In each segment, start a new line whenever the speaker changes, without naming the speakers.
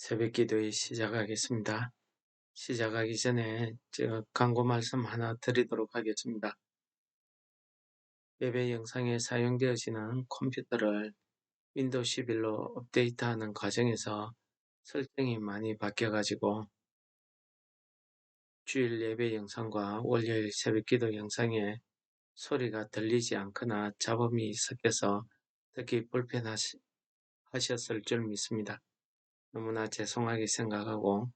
새벽 기도회 시작하겠습니다. 시작하기 전에 광고 말씀 하나 드리도록 하겠습니다. 예배 영상에 사용되어지는 컴퓨터를 윈도우 11로 업데이트하는 과정에서 설정이 많이 바뀌어가지고 주일 예배 영상과 월요일 새벽 기도 영상에 소리가 들리지 않거나 잡음이 섞여서 듣기 불편하셨을 줄 믿습니다. 너무나 죄송하게 생각하고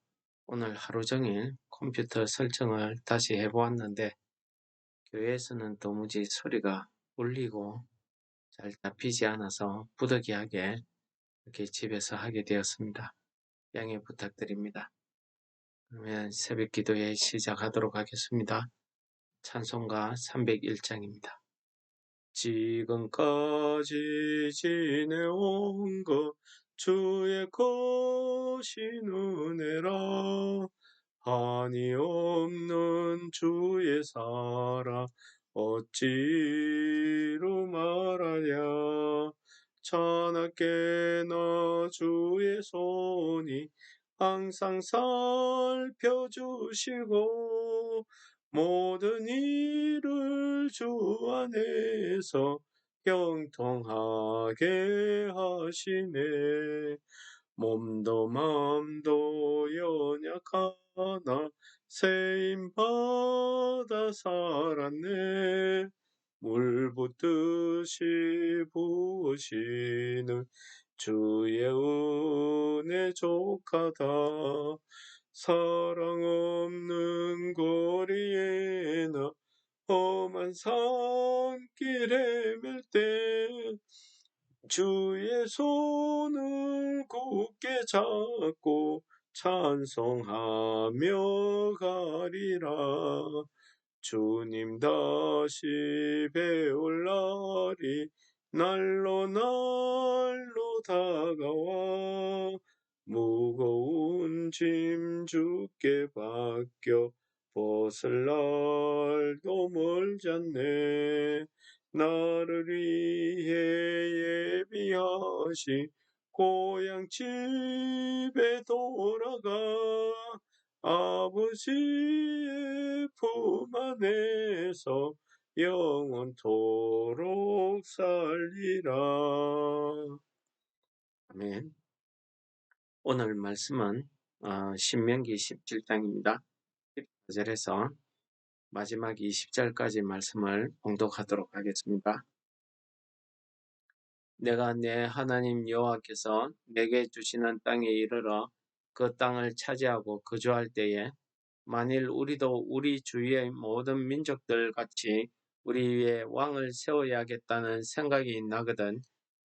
오늘 하루 종일 컴퓨터 설정을 다시 해보았는데 교회에서는 도무지 소리가 울리고 잘 잡히지 않아서 부득이하게 이렇게 집에서 하게 되었습니다. 양해 부탁드립니다. 그러면 새벽 기도회 시작하도록 하겠습니다. 찬송가 301장입니다. 지금까지 지내온 것 주의 거신 은혜라. 한이 없는 주의 사랑 어찌로 말하랴. 차갑게나 주의 손이 항상 살펴주시고 모든 일을 주 안에서 형통하게 하시네. 몸도 마음도 연약하나 세임받아 살았네. 물 붓듯이 부으시는 주의 은혜 족하다. 사랑 없는 거리에나 험한 산길에 맬 때 주의 손을 굳게 잡고 찬송하며 가리라. 주님 다시 배울 날이 날로 다가와 무거운 짐 주께 맡겨 벗을 날도 멀잖네. 나를 위해 예비하신 고향 집에 돌아가 아버지의 품 안에서 영원토록 살리라. 아멘. 오늘 말씀은 신명기 17장입니다. 14절에서 마지막 20절까지 말씀을 봉독하도록 하겠습니다. 내가 내 하나님 여호와께서 내게 주시는 땅에 이르러 그 땅을 차지하고 거주할 때에 만일 우리도 우리 주위의 모든 민족들 같이 우리 위에 왕을 세워야겠다는 생각이 나거든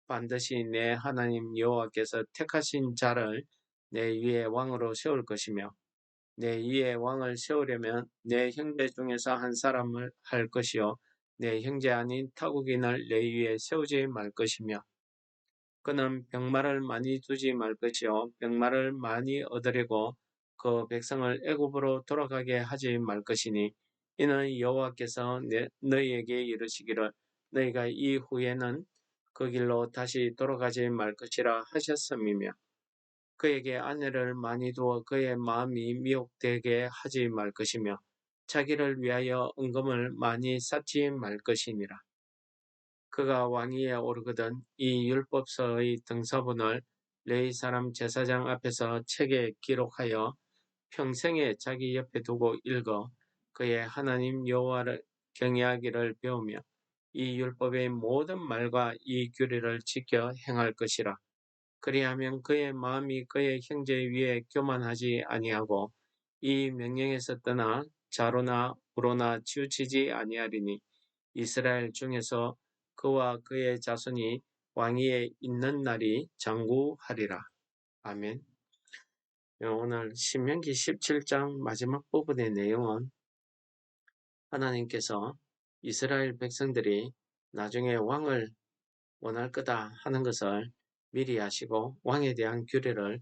반드시 내 하나님 여호와께서 택하신 자를 내 위에 왕으로 세울 것이며 내 위에 왕을 세우려면 내 형제 중에서 한 사람을 할 것이요 내 형제 아닌 타국인을 내 위에 세우지 말 것이며 그는 병마를 많이 두지 말 것이요 병마를 많이 얻으려고 그 백성을 애굽으로 돌아가게 하지 말 것이니 이는 여호와께서 너희에게 이르시기를 너희가 이후에는 그 길로 다시 돌아가지 말 것이라 하셨음이며 그에게 아내를 많이 두어 그의 마음이 미혹되게 하지 말 것이며 자기를 위하여 은금을 많이 쌓지 말 것이니라. 그가 왕위에 오르거든 이 율법서의 등서본을 레위 사람 제사장 앞에서 책에 기록하여 평생에 자기 옆에 두고 읽어 그의 하나님 여호와를 경외하기를 배우며 이 율법의 모든 말과 이 규례를 지켜 행할 것이라. 그리하면 그의 마음이 그의 형제 위에 교만하지 아니하고 이 명령에서 떠나 좌로나 우로나 치우치지 아니하리니 이스라엘 중에서 그와 그의 자손이 왕위에 있는 날이 장구하리라. 아멘. 오늘 신명기 17장 마지막 부분의 내용은 하나님께서 이스라엘 백성들이 나중에 왕을 원할 거다 하는 것을 미리 아시고 왕에 대한 규례를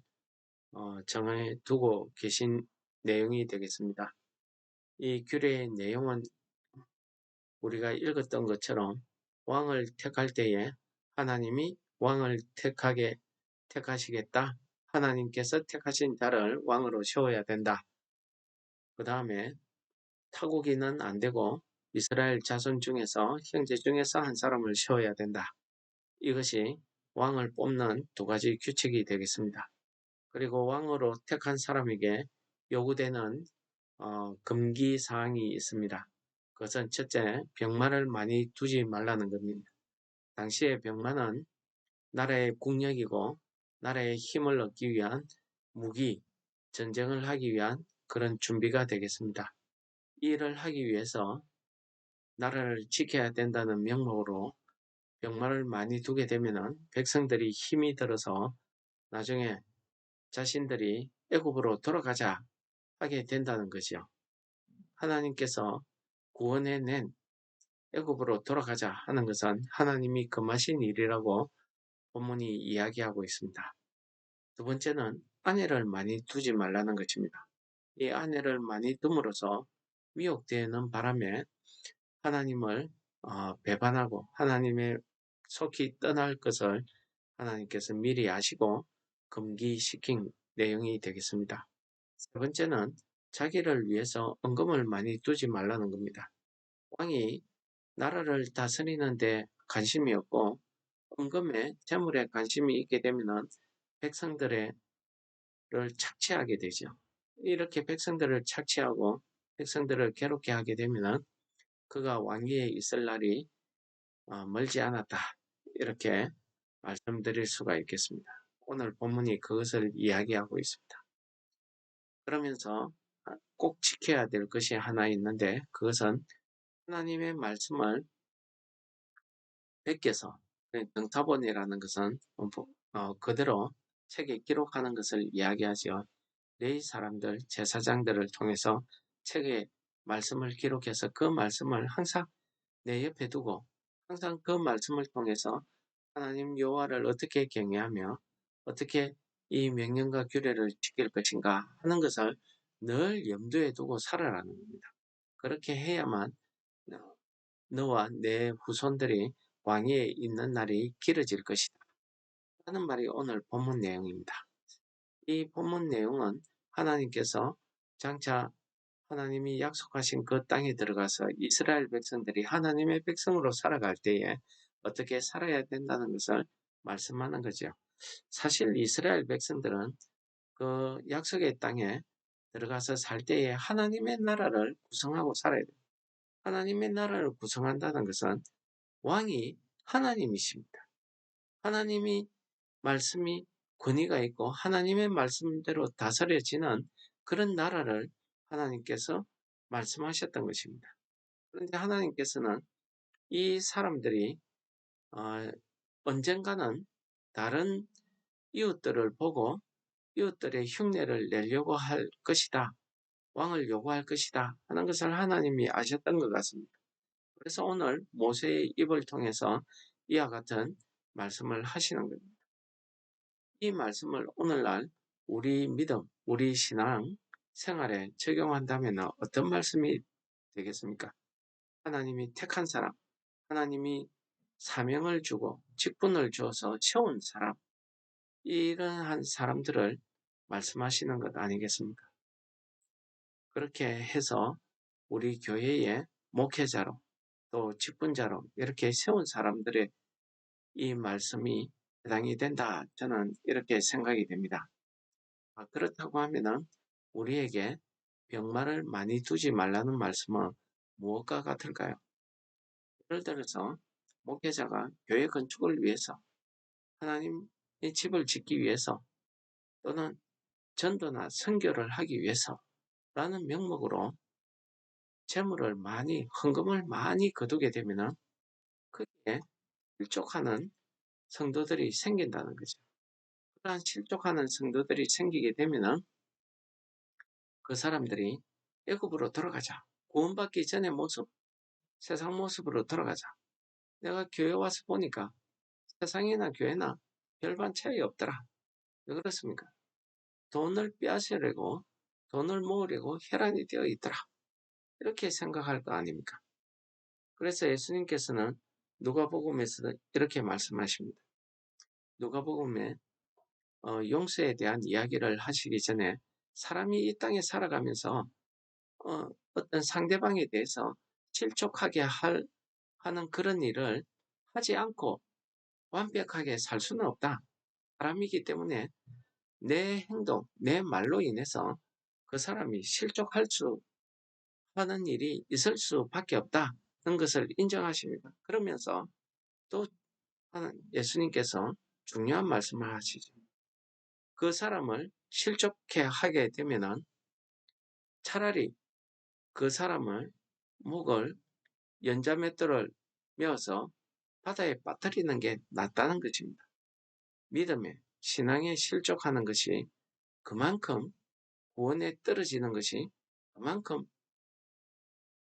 정해 두고 계신 내용이 되겠습니다. 이 규례의 내용은 우리가 읽었던 것처럼 왕을 택할 때에 하나님이 왕을 택하시겠다 하나님께서 택하신 자를 왕으로 세워야 된다. 그 다음에 타국인은 안 되고 이스라엘 자손 중에서 형제 중에서 한 사람을 세워야 된다. 이것이 왕을 뽑는 두 가지 규칙이 되겠습니다. 그리고 왕으로 택한 사람에게 요구되는 금기 사항이 있습니다. 그것은 첫째, 병마를 많이 두지 말라는 겁니다. 당시의 병마는 나라의 국력이고 나라의 힘을 얻기 위한 무기, 전쟁을 하기 위한 그런 준비가 되겠습니다. 이 일을 하기 위해서 나라를 지켜야 된다는 명목으로 병마를 많이 두게 되면 백성들이 힘이 들어서 나중에 자신들이 애굽으로 돌아가자 하게 된다는 거죠. 하나님께서 구원해낸 애굽으로 돌아가자 하는 것은 하나님이 금하신 일이라고 본문이 이야기하고 있습니다. 두 번째는 아내를 많이 두지 말라는 것입니다. 이 아내를 많이 둠으로써 미혹되는 바람에 하나님을 배반하고 하나님의 속히 떠날 것을 하나님께서 미리 아시고 금기시킨 내용이 되겠습니다. 세 번째는 자기를 위해서 은금을 많이 두지 말라는 겁니다. 왕이 나라를 다스리는데 관심이 없고 은금에 재물에 관심이 있게 되면 백성들을 착취하게 되죠. 이렇게 백성들을 착취하고 백성들을 괴롭게 하게 되면 그가 왕위에 있을 날이 멀지 않았다. 이렇게 말씀드릴 수가 있겠습니다. 오늘 본문이 그것을 이야기하고 있습니다. 그러면서 꼭 지켜야 될 것이 하나 있는데 그것은 하나님의 말씀을 베껴서 병타본이라는 것은 그대로 책에 기록하는 것을 이야기하죠. 레위 사람들, 제사장들을 통해서 책에 말씀을 기록해서 그 말씀을 항상 내 옆에 두고 항상 그 말씀을 통해서 하나님 여호와를 어떻게 경외하며 어떻게 이 명령과 규례를 지킬 것인가 하는 것을 늘 염두에 두고 살아라는 겁니다. 그렇게 해야만 너와 내 후손들이 왕위에 있는 날이 길어질 것이다. 라는 말이 오늘 본문 내용입니다. 이 본문 내용은 하나님께서 장차 하나님이 약속하신 그 땅에 들어가서 이스라엘 백성들이 하나님의 백성으로 살아갈 때에 어떻게 살아야 된다는 것을 말씀하는 거죠. 사실 이스라엘 백성들은 그 약속의 땅에 들어가서 살 때에 하나님의 나라를 구성하고 살아야 돼요. 하나님의 나라를 구성한다는 것은 왕이 하나님이십니다. 하나님이 말씀이 권위가 있고 하나님의 말씀대로 다스려지는 그런 나라를 하나님께서 말씀하셨던 것입니다. 그런데 하나님께서는 이 사람들이 언젠가는 다른 이웃들을 보고 이웃들의 흉내를 내려고 할 것이다. 왕을 요구할 것이다. 하는 것을 하나님이 아셨던 것 같습니다. 그래서 오늘 모세의 입을 통해서 이와 같은 말씀을 하시는 겁니다. 이 말씀을 오늘날 우리 믿음, 우리 신앙 생활에 적용한다면 어떤 말씀이 되겠습니까? 하나님이 택한 사람, 하나님이 사명을 주고 직분을 주어서 세운 사람, 이러한 사람들을 말씀하시는 것 아니겠습니까? 그렇게 해서 우리 교회의 목회자로 또 직분자로 이렇게 세운 사람들의 이 말씀이 해당이 된다. 저는 이렇게 생각이 됩니다. 그렇다고 하면은 우리에게 병마를 많이 두지 말라는 말씀은 무엇과 같을까요? 예를 들어서 목회자가 교회 건축을 위해서 하나님의 집을 짓기 위해서 또는 전도나 선교를 하기 위해서라는 명목으로 재물을 많이 헌금을 많이 거두게 되면은 그게 실족하는 성도들이 생긴다는 거죠. 그러한 실족하는 성도들이 생기게 되면은 그 사람들이 애굽으로 돌아가자. 구원받기 전의 모습, 세상 모습으로 돌아가자. 내가 교회 와서 보니까 세상이나 교회나 별반 차이 없더라. 왜 그렇습니까? 돈을 빼앗으려고 돈을 모으려고 혈안이 되어 있더라. 이렇게 생각할 거 아닙니까? 그래서 예수님께서는 누가복음에서 이렇게 말씀하십니다. 누가복음에 용서에 대한 이야기를 하시기 전에 사람이 이 땅에 살아가면서 어떤 상대방에 대해서 실족하게 하는 그런 일을 하지 않고 완벽하게 살 수는 없다. 사람이기 때문에 내 행동, 내 말로 인해서 그 사람이 실족할 수 하는 일이 있을 수밖에 없다는 것을 인정하십니다. 그러면서 또 예수님께서 중요한 말씀을 하시죠. 그 사람을 실족해 하게 되면은 차라리 그 사람을 목을 연자맷돌을 메어서 바다에 빠뜨리는 게 낫다는 것입니다. 믿음에 신앙에 실족하는 것이 그만큼 구원에 떨어지는 것이 그만큼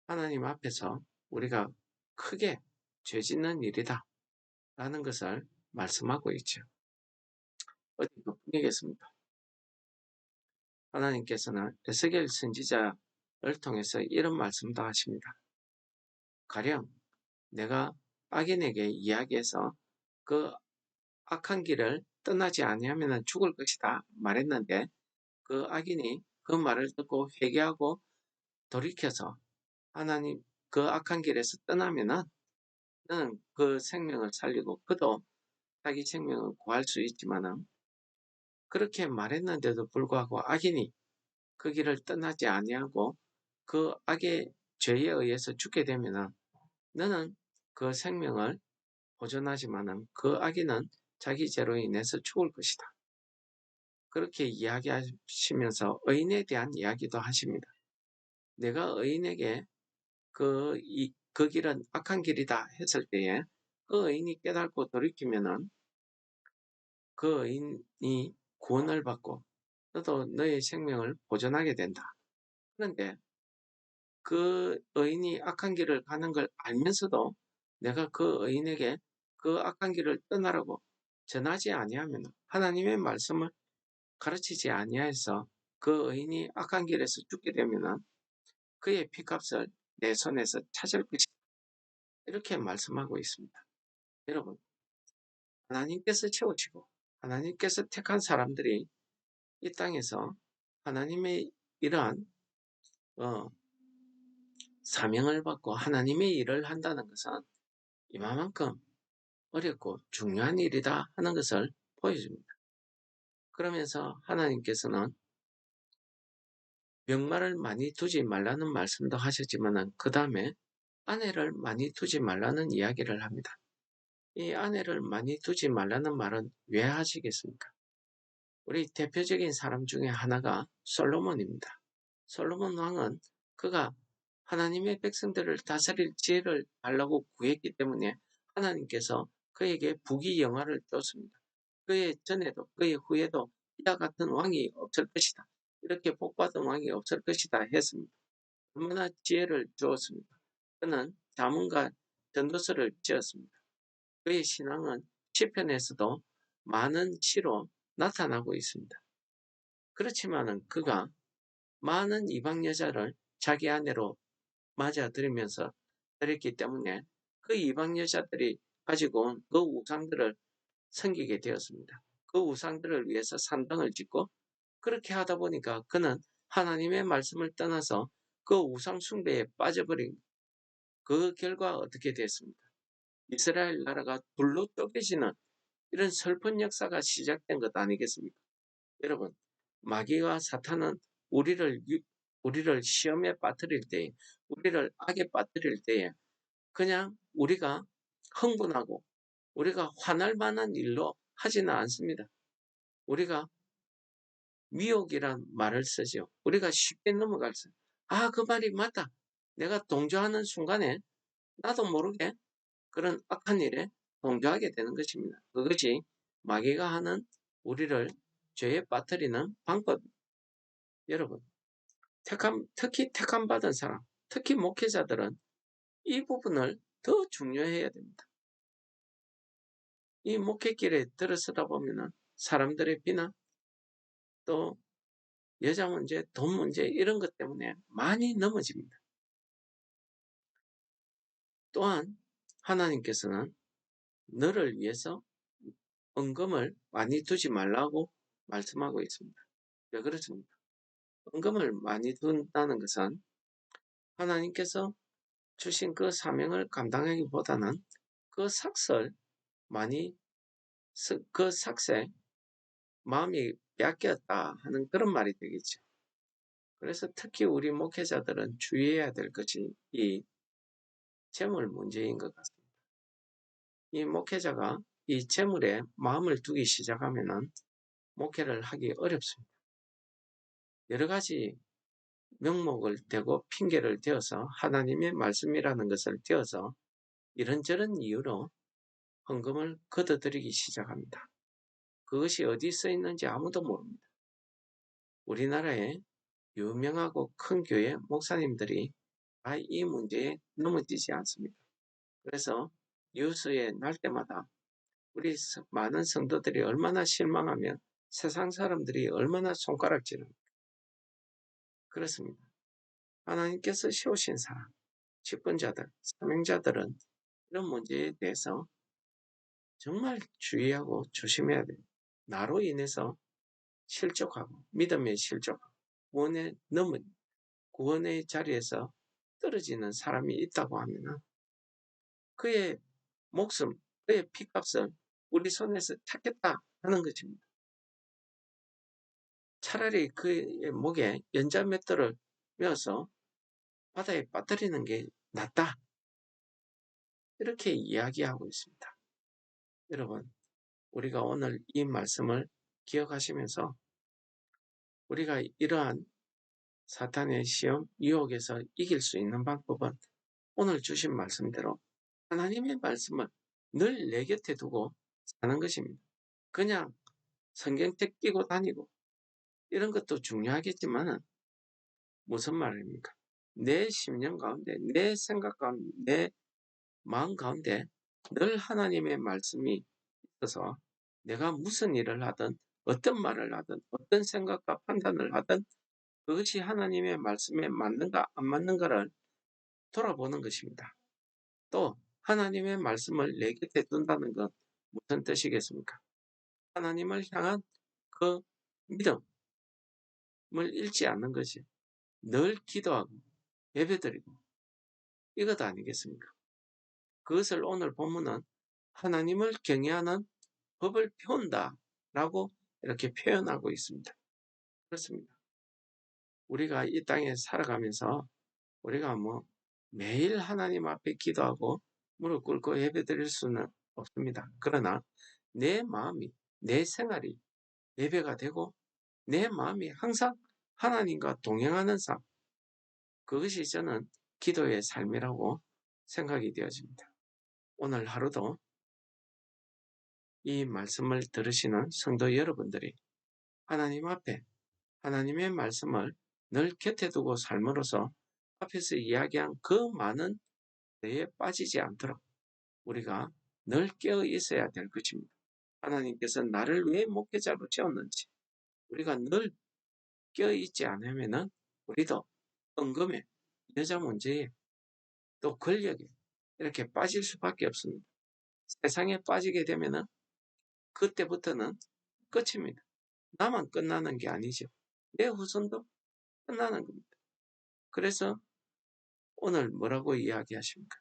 하나님 앞에서 우리가 크게 죄 짓는 일이다 라는 것을 말씀하고 있죠. 어디 그뿐이겠습니까? 하나님께서는 에스겔 선지자를 통해서 이런 말씀도 하십니다. 가령 내가 악인에게 이야기해서 그 악한 길을 떠나지 아니하면 죽을 것이다 말했는데 그 악인이 그 말을 듣고 회개하고 돌이켜서 하나님 그 악한 길에서 떠나면은 너는 그 생명을 살리고 그도 자기 생명을 구할 수 있지만은 그렇게 말했는데도 불구하고 악인이 그 길을 떠나지 아니하고 그 악의 죄에 의해서 죽게 되면은 너는 그 생명을 보존하지만은 그 악인은 자기 죄로 인해서 죽을 것이다. 그렇게 이야기하시면서 의인에 대한 이야기도 하십니다. 내가 의인에게 그 길은 악한 길이다 했을 때에 그 의인이 깨닫고 돌이키면은 그 의인이 구원을 받고 너도 너의 생명을 보존하게 된다. 그런데 그 의인이 악한 길을 가는 걸 알면서도 내가 그 의인에게 그 악한 길을 떠나라고 전하지 아니하면 하나님의 말씀을 가르치지 아니하여서 그 의인이 악한 길에서 죽게 되면은 그의 피값을 내 손에서 찾을 것이다. 이렇게 말씀하고 있습니다. 여러분, 하나님께서 채우시고 하나님께서 택한 사람들이 이 땅에서 하나님의 이러한 어, 사명을 받고 하나님의 일을 한다는 것은 이만큼 어렵고 중요한 일이다 하는 것을 보여줍니다. 그러면서 하나님께서는 병마를 많이 두지 말라는 말씀도 하셨지만 그 다음에 아내를 많이 두지 말라는 이야기를 합니다. 이 아내를 많이 두지 말라는 말은 왜 하시겠습니까? 우리 대표적인 사람 중에 하나가 솔로몬입니다. 솔로몬 왕은 그가 하나님의 백성들을 다스릴 지혜를 달라고 구했기 때문에 하나님께서 그에게 부귀영화를 줬습니다. 그의 전에도 그의 후에도 이와 같은 왕이 없을 것이다. 이렇게 복받은 왕이 없을 것이다 했습니다. 얼마나 지혜를 주었습니다. 그는 자문과 전도서를 지었습니다. 그의 신앙은 시편에서도 많은 시로 나타나고 있습니다. 그렇지만은 그가 많은 이방 여자를 자기 아내로 맞아들이면서 그랬기 때문에 그 이방 여자들이 가지고 온 그 우상들을 섬기게 되었습니다. 그 우상들을 위해서 산당을 짓고 그렇게 하다 보니까 그는 하나님의 말씀을 떠나서 그 우상 숭배에 빠져버린 그 결과 어떻게 됐습니까? 이스라엘 나라가 둘로 쪼개지는 이런 슬픈 역사가 시작된 것 아니겠습니까? 여러분, 마귀와 사탄은 우리를 시험에 빠뜨릴 때, 우리를 악에 빠뜨릴 때에 그냥 우리가 흥분하고 우리가 화날 만한 일로 하지는 않습니다. 우리가 미혹이란 말을 쓰죠. 우리가 쉽게 넘어갈 수. 아, 그 말이 맞다. 내가 동조하는 순간에 나도 모르게 그런 악한 일에 동조하게 되는 것입니다. 그것이 마귀가 하는 우리를 죄에 빠뜨리는 방법. 여러분, 특히 택함 받은 사람, 특히 목회자들은 이 부분을 더 중요해야 됩니다. 이 목회길에 들어서다 보면은 사람들의 비난, 또 여자 문제, 돈 문제 이런 것 때문에 많이 넘어집니다. 또한 하나님께서는 너를 위해서 은금을 많이 두지 말라고 말씀하고 있습니다. 왜 그렇습니까? 헌금을 많이 둔다는 것은 하나님께서 주신 그 사명을 감당하기보다는 그 삭설 많이 그 삭세 마음이 빼앗겼다 하는 그런 말이 되겠죠. 그래서 특히 우리 목회자들은 주의해야 될 것이 이 재물 문제인 것 같습니다. 이 목회자가 이 재물에 마음을 두기 시작하면은 목회를 하기 어렵습니다. 여러 가지 명목을 대고 핑계를 대어서 하나님의 말씀이라는 것을 대어서 이런저런 이유로 헌금을 걷어들이기 시작합니다. 그것이 어디 써 있는지 아무도 모릅니다. 우리나라의 유명하고 큰 교회 목사님들이 다 이 문제에 넘어지지 않습니다. 그래서 뉴스에 날 때마다 우리 많은 성도들이 얼마나 실망하며 세상 사람들이 얼마나 손가락질합니까? 그렇습니다. 하나님께서 세우신 사람, 직분자들, 사명자들은 이런 문제에 대해서 정말 주의하고 조심해야 돼요. 나로 인해서 실족하고 믿음에 실족하고 구원의 자리에서 떨어지는 사람이 있다고 하면 그의 목숨, 그의 피값을 우리 손에서 찾겠다 하는 것입니다. 차라리 그의 목에 연자맷돌을 메어서 바다에 빠뜨리는 게 낫다. 이렇게 이야기하고 있습니다. 여러분, 우리가 오늘 이 말씀을 기억하시면서 우리가 이러한 사탄의 시험, 유혹에서 이길 수 있는 방법은 오늘 주신 말씀대로 하나님의 말씀을 늘 내 곁에 두고 사는 것입니다. 그냥 성경책 끼고 다니고 이런 것도 중요하겠지만 무슨 말입니까? 내 심령 가운데, 내 생각 가운데, 내 마음 가운데 늘 하나님의 말씀이 있어서 내가 무슨 일을 하든 어떤 말을 하든 어떤 생각과 판단을 하든 그것이 하나님의 말씀에 맞는가 안 맞는가를 돌아보는 것입니다. 또 하나님의 말씀을 내 곁에 둔다는 건 무슨 뜻이겠습니까? 하나님을 향한 그 믿음을 잃지 않는 것이 늘 기도하고 예배드리고 이것 아니겠습니까? 그것을 오늘 본문은 하나님을 경외하는 법을 배운다 라고 이렇게 표현하고 있습니다. 그렇습니다. 우리가 이 땅에 살아가면서 우리가 매일 하나님 앞에 기도하고 무릎 꿇고 예배드릴 수는 없습니다. 그러나 내 마음이, 내 생활이 예배가 되고 내 마음이 항상 하나님과 동행하는 삶, 그것이 저는 기도의 삶이라고 생각이 되어집니다. 오늘 하루도 이 말씀을 들으시는 성도 여러분들이 하나님 앞에 하나님의 말씀을 늘 곁에 두고 삶으로써 앞에서 이야기한 그 많은 데에 빠지지 않도록 우리가 늘 깨어 있어야 될 것입니다. 하나님께서 나를 왜 목회자로 채웠는지 우리가 늘 깨어 있지 않으면 우리도 헌금에, 여자 문제에, 또 권력에 이렇게 빠질 수밖에 없습니다. 세상에 빠지게 되면 그때부터는 끝입니다. 나만 끝나는 게 아니죠. 내 후손도 끝나는 겁니다. 그래서 오늘 뭐라고 이야기하십니까?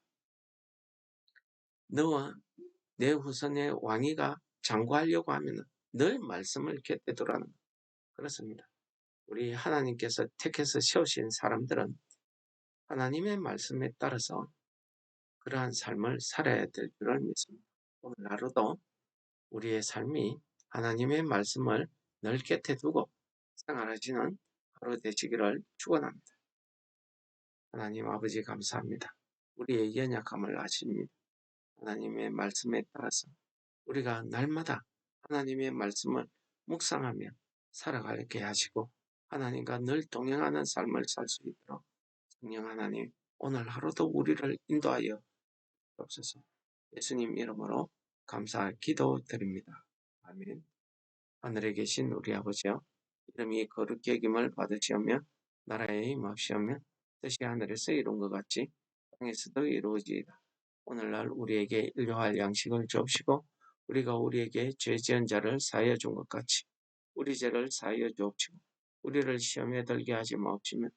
너와 내 후손의 왕위가 장구하려고 하면 늘 말씀을 곁에 두라는 것. 그렇습니다. 우리 하나님께서 택해서 세우신 사람들은 하나님의 말씀에 따라서 그러한 삶을 살아야 될 줄을 믿습니다. 오늘 하루도 우리의 삶이 하나님의 말씀을 늘 곁에 두고 생활하시는 하루 되시기를 축원합니다. 하나님 아버지 감사합니다. 우리의 연약함을 아십니다. 하나님의 말씀에 따라서 우리가 날마다 하나님의 말씀을 묵상하며 살아가게 하시고 하나님과 늘 동행하는 삶을 살 수 있도록 성령 하나님 오늘 하루도 우리를 인도하여 주옵소서. 예수님 이름으로 감사 기도드립니다. 아멘. 하늘에 계신 우리 아버지여 이름이 거룩히 여김을 받으시오며 나라에 임하시오며 뜻이 하늘에서 이룬 것 같이 땅에서도 이루어지이다. 오늘날 우리에게 일용할 양식을 주옵시고 우리가 우리에게 죄 지은 자를 사하여 준 것 같이 우리 죄를 사하여 주옵시고 우리를 시험에 들게 하지 마옵시며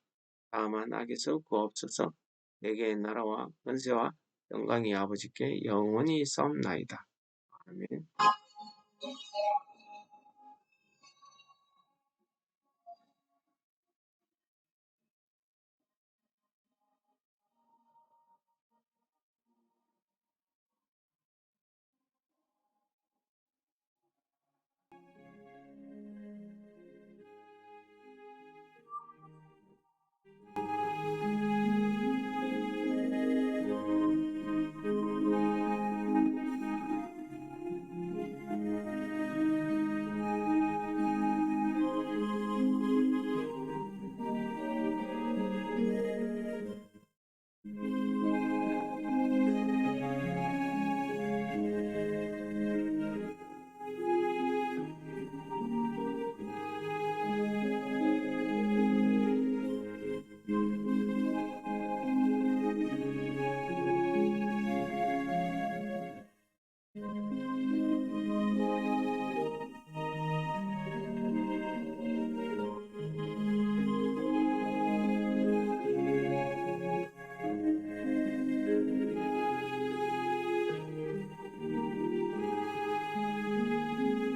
다만 악에서 구하옵소서. 내게 나라와 권세와 영광이 아버지께 영원히 있사옵나이다. 아멘.